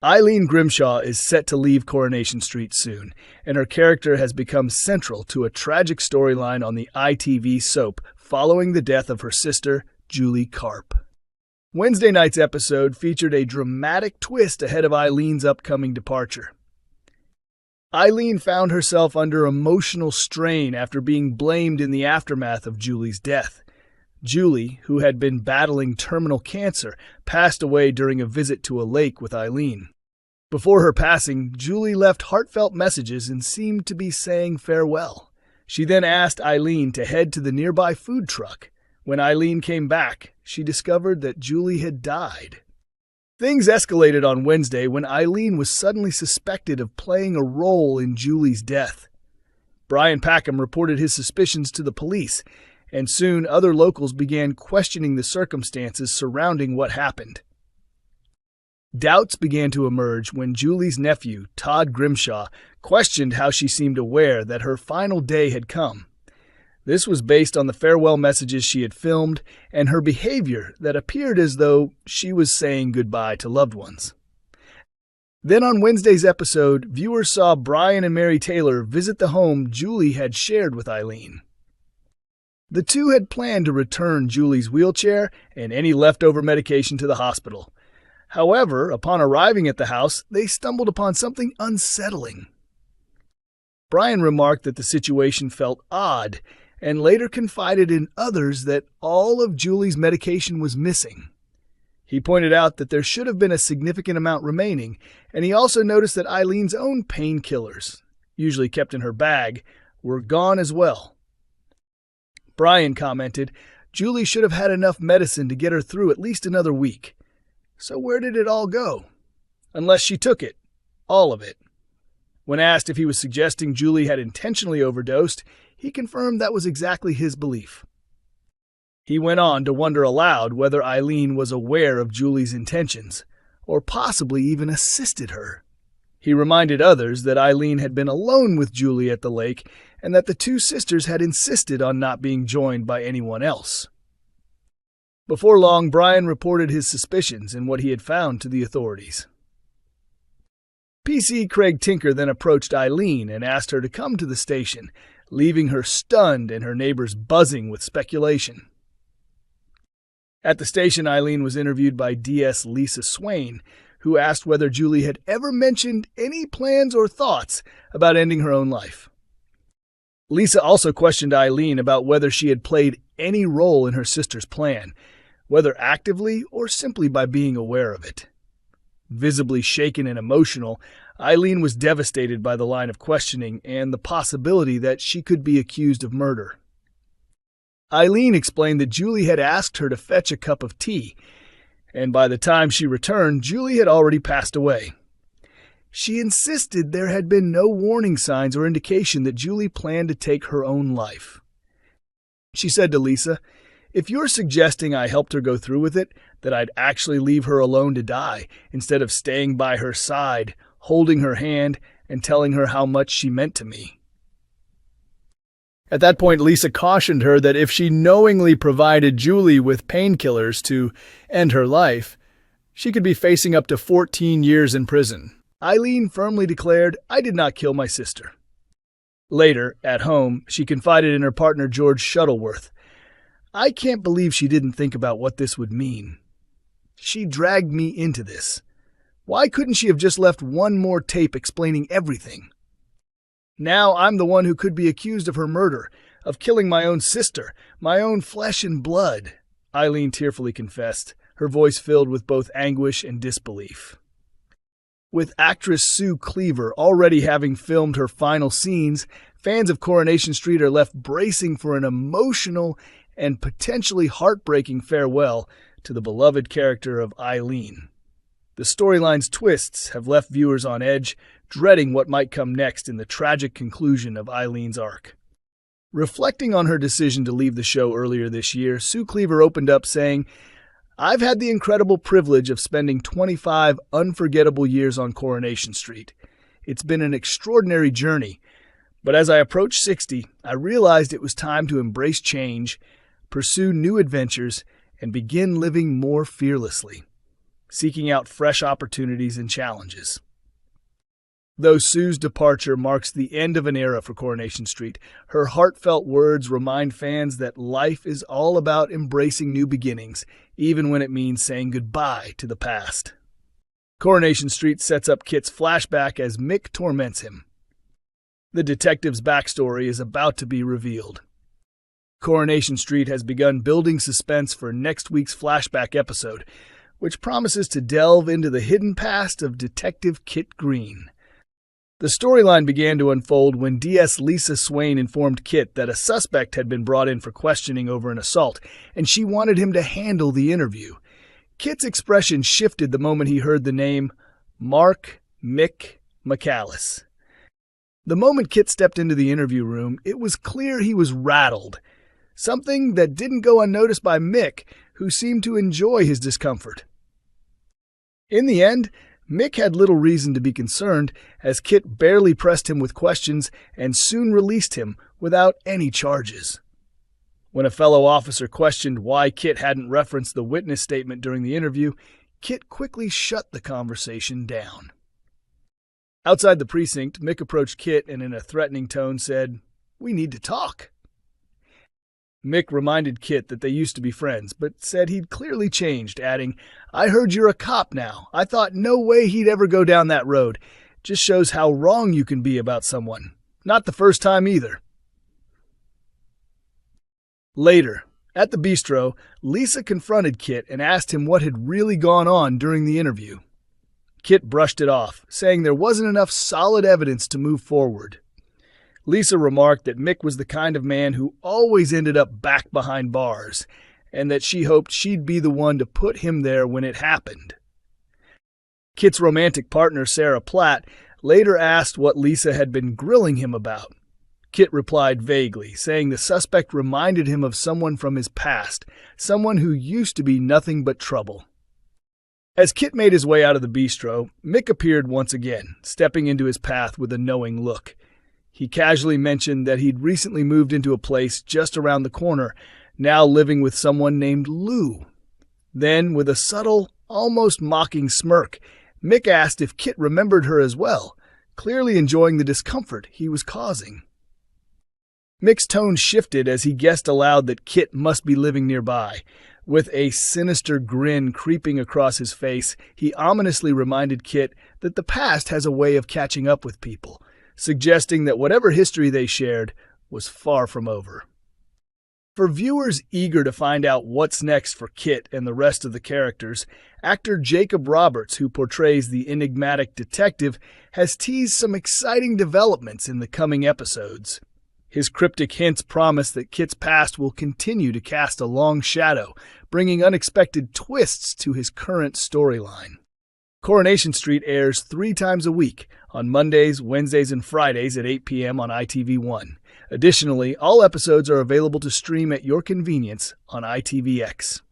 Eileen Grimshaw is set to leave Coronation Street soon, and her character has become central to a tragic storyline on the ITV soap following the death of her sister, Julie Carp. Wednesday night's episode featured a dramatic twist ahead of Eileen's upcoming departure. Eileen found herself under emotional strain after being blamed in the aftermath of Julie's death. Julie, who had been battling terminal cancer, passed away during a visit to a lake with Eileen. Before her passing, Julie left heartfelt messages and seemed to be saying farewell. She then asked Eileen to head to the nearby food truck. When Eileen came back, she discovered that Julie had died. Things escalated on Wednesday when Eileen was suddenly suspected of playing a role in Julie's death. Brian Packham reported his suspicions to the police, and soon other locals began questioning the circumstances surrounding what happened. Doubts began to emerge when Julie's nephew, Todd Grimshaw, questioned how she seemed aware that her final day had come. This was based on the farewell messages she had filmed and her behavior that appeared as though she was saying goodbye to loved ones. Then on Wednesday's episode, viewers saw Brian and Mary Taylor visit the home Julie had shared with Eileen. The two had planned to return Julie's wheelchair and any leftover medication to the hospital. However, upon arriving at the house, they stumbled upon something unsettling. Brian remarked that the situation felt odd, and later confided in others that all of Julie's medication was missing. He pointed out that there should have been a significant amount remaining, and he also noticed that Eileen's own painkillers, usually kept in her bag, were gone as well. Brian commented, Julie should have had enough medicine to get her through at least another week. So where did it all go? Unless she took it. All of it. When asked if he was suggesting Julie had intentionally overdosed, he confirmed that was exactly his belief. He went on to wonder aloud whether Eileen was aware of Julie's intentions, or possibly even assisted her. He reminded others that Eileen had been alone with Julie at the lake and that the two sisters had insisted on not being joined by anyone else. Before long, Brian reported his suspicions and what he had found to the authorities. PC Craig Tinker then approached Eileen and asked her to come to the station, leaving her stunned and her neighbors buzzing with speculation. At the station, Eileen was interviewed by DS Lisa Swain, who asked whether Julie had ever mentioned any plans or thoughts about ending her own life. Lisa also questioned Eileen about whether she had played any role in her sister's plan, whether actively or simply by being aware of it. Visibly shaken and emotional, Eileen was devastated by the line of questioning and the possibility that she could be accused of murder. Eileen explained that Julie had asked her to fetch a cup of tea, and by the time she returned, Julie had already passed away. She insisted there had been no warning signs or indication that Julie planned to take her own life. She said to Lisa, "If you're suggesting I helped her go through with it, that I'd actually leave her alone to die, instead of staying by her side, holding her hand, and telling her how much she meant to me." At that point, Lisa cautioned her that if she knowingly provided Julie with painkillers to end her life, she could be facing up to 14 years in prison. Eileen firmly declared, "I did not kill my sister." Later, at home, she confided in her partner George Shuttleworth, "I can't believe she didn't think about what this would mean. She dragged me into this. Why couldn't she have just left one more tape explaining everything? Now I'm the one who could be accused of her murder, of killing my own sister, my own flesh and blood," Eileen tearfully confessed, her voice filled with both anguish and disbelief. With actress Sue Cleaver already having filmed her final scenes, fans of Coronation Street are left bracing for an emotional and potentially heartbreaking farewell to the beloved character of Eileen. The storyline's twists have left viewers on edge, dreading what might come next in the tragic conclusion of Eileen's arc. Reflecting on her decision to leave the show earlier this year, Sue Cleaver opened up saying, "I've had the incredible privilege of spending 25 unforgettable years on Coronation Street. It's been an extraordinary journey, but as I approached 60, I realized it was time to embrace change, pursue new adventures, and begin living more fearlessly. seeking out fresh opportunities and challenges. Though Sue's departure marks the end of an era for Coronation Street, her heartfelt words remind fans that life is all about embracing new beginnings, even when it means saying goodbye to the past. Coronation Street sets up Kit's flashback as Mick torments him. The detective's backstory is about to be revealed. Coronation Street has begun building suspense for next week's flashback episode, which promises to delve into the hidden past of Detective Kit Green. The storyline began to unfold when DS Lisa Swain informed Kit that a suspect had been brought in for questioning over an assault, and she wanted him to handle the interview. Kit's expression shifted the moment he heard the name Mark Mick McAllis. The moment Kit stepped into the interview room, it was clear he was rattled, something that didn't go unnoticed by Mick, who seemed to enjoy his discomfort. In the end, Mick had little reason to be concerned, as Kit barely pressed him with questions and soon released him without any charges. When a fellow officer questioned why Kit hadn't referenced the witness statement during the interview, Kit quickly shut the conversation down. Outside the precinct, Mick approached Kit and in a threatening tone said, "We need to talk." Mick reminded Kit that they used to be friends, but said he'd clearly changed, adding, "I heard you're a cop now. I thought no way he'd ever go down that road. Just shows how wrong you can be about someone. Not the first time either." Later, at the bistro, Lisa confronted Kit and asked him what had really gone on during the interview. Kit brushed it off, saying there wasn't enough solid evidence to move forward. Lisa remarked that Mick was the kind of man who always ended up back behind bars, and that she hoped she'd be the one to put him there when it happened. Kit's romantic partner, Sarah Platt, later asked what Lisa had been grilling him about. Kit replied vaguely, saying the suspect reminded him of someone from his past, someone who used to be nothing but trouble. As Kit made his way out of the bistro, Mick appeared once again, stepping into his path with a knowing look. He casually mentioned that he'd recently moved into a place just around the corner, now living with someone named Lou. Then, with a subtle, almost mocking smirk, Mick asked if Kit remembered her as well, clearly enjoying the discomfort he was causing. Mick's tone shifted as he guessed aloud that Kit must be living nearby. With a sinister grin creeping across his face, he ominously reminded Kit that the past has a way of catching up with people, suggesting that whatever history they shared was far from over. For viewers eager to find out what's next for Kit and the rest of the characters, actor Jacob Roberts, who portrays the enigmatic detective, has teased some exciting developments in the coming episodes. His cryptic hints promise that Kit's past will continue to cast a long shadow, bringing unexpected twists to his current storyline. Coronation Street airs 3 times a week, on Mondays, Wednesdays, and Fridays at 8 p.m. on ITV1. Additionally, all episodes are available to stream at your convenience on ITVX.